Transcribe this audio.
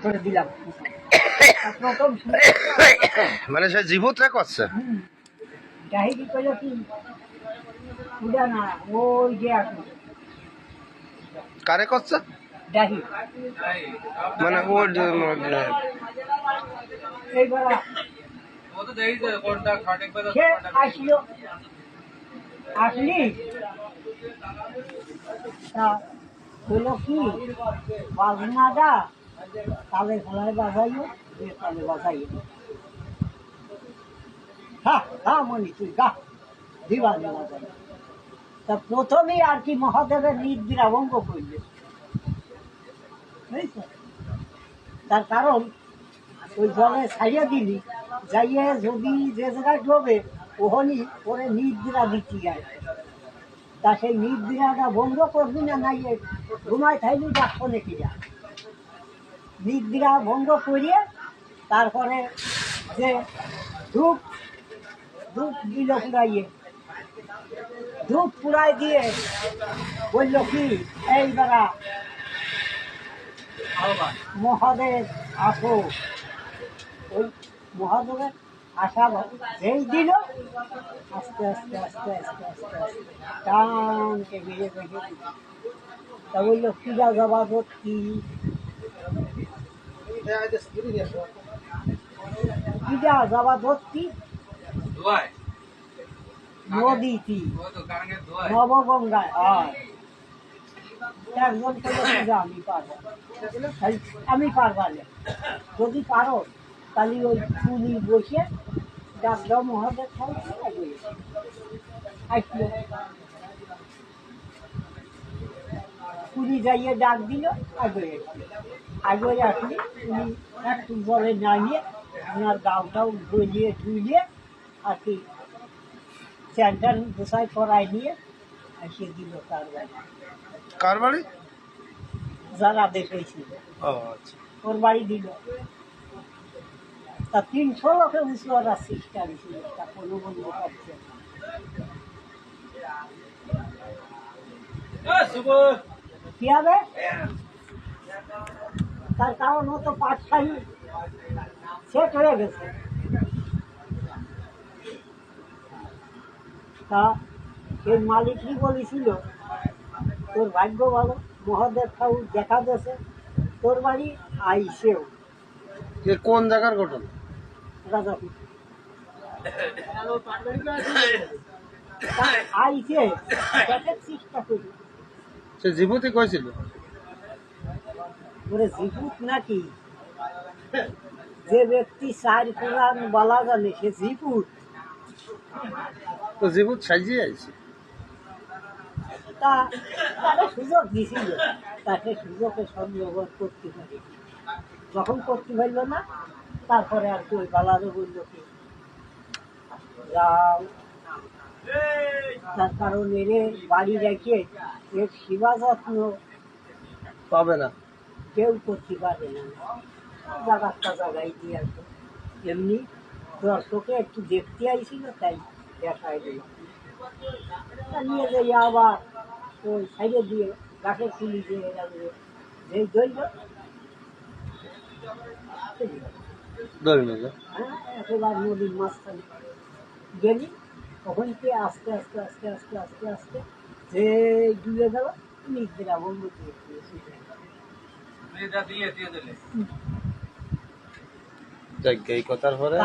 করে দিলাম প্রথম মানে সে জীবতটা করছে ডাহিরি করলো কি উড়া না ওই যে এখন কারে করছে ডাহি মানে ওর এইবার সে আসলো আসলি তা হলো কি বাজনাটা তালে খেলায় বাজাইও তালে বাজাইও হ্যাঁ হ্যাঁ মনি তুই গা দিবানি বাজাই তা প্রথমেই আর কি মহাদেবের নিদ্রা ভঙ্গ করলে বুঝছ তার কারণ ওই জলে ছাড়িয়ে দিলি যাইয়ে যদি যে জায়গায় ঢোবে ওখানি পরে নিদ্রা দিতে যায় তা সেই নিদ্রাটা বন্ধ করবি না নাই ঘুমায় থাইলি ডাক্তার নাকি যা নিদ্রা ভঙ্গ করিয়ে তারপরে যে ধূপ ধূপ দিল পুরাইয়ে ধূপ পুরাই দিয়ে বলল কি এই বেড়া মহাদেব আসো ওই মহাদেবের আশা যেই দিল আস্তে আস্তে আস্তে আস্তে আস্তে আস্তে টানকে বেড়ে বেঁধে দিল তা বললো পূজা জবাবত কি পূজা জবাবত কি নদীটি নবগঙ্গায় হয় একজন করলো পূজা আমি পারবো আমি পারবালে যদি পারো তাহলে ওই চুলি বসে ডাকলো মহাদেব আসলো পুরী যাইয়ে ডাক দিল আগে আগে আসলি উনি একটু জলে নামিয়ে ওনার গাওটাও গলিয়ে ধুইয়ে আর কি স্যান্ডাল গোসাই করাই নিয়ে এসে দিল তার বাড়ি কার বাড়ি যারা দেখেছিল ওর বাড়ি দিল তা 300 লোকে উঁচুয়ার চেষ্টা হয়েছিল তা কোনো বন্ধু করছে কি হবে তার কারণ ও তো পাঠশালী সেট হয়ে গেছে তা এই মালিকই বলেছিল তোর ভাগ্য ভালো মহাদেব ঠাকুর দেখা গেছে তোর বাড়ি আইসেও কোন জায়গার ঘটনা রাজাপুর আইসে চেষ্টা করি সে জীবতী কইছিল ওরে জীবুত নাকি যে ব্যক্তি 4 কোরআন বলা জানে সে জীবুত তো জীবত সাজিয়ে আইছে তা তাকে সুযোগ দিছিল তাকে সুযোগে সংযোজন করতে পারে যখন করতে পারল না তারপরে আর কি ওই বালারে বলল কি যাও তার কারণ এরে বাড়ি রেখে এর সেবা যত্ন পাবে না কেউ করতে পারে না জায়গাটা জায়গায় দিয়ে আসবে এমনি দর্শকে একটু দেখতে আইছিল তাই দেখাই দিল নিয়ে যাই আবার ওই সাইডে দিয়ে গাছের ফুলি দিয়ে যেই ধরল হ্যাঁ একেবারে নদীর মাঝখানে গেলি তখন কি আস্তে আস্তে আস্তে আস্তে আস্তে আস্তে যে ডুবে গেল নিদ্রা বন্ধ দিয়ে এই কথার পরে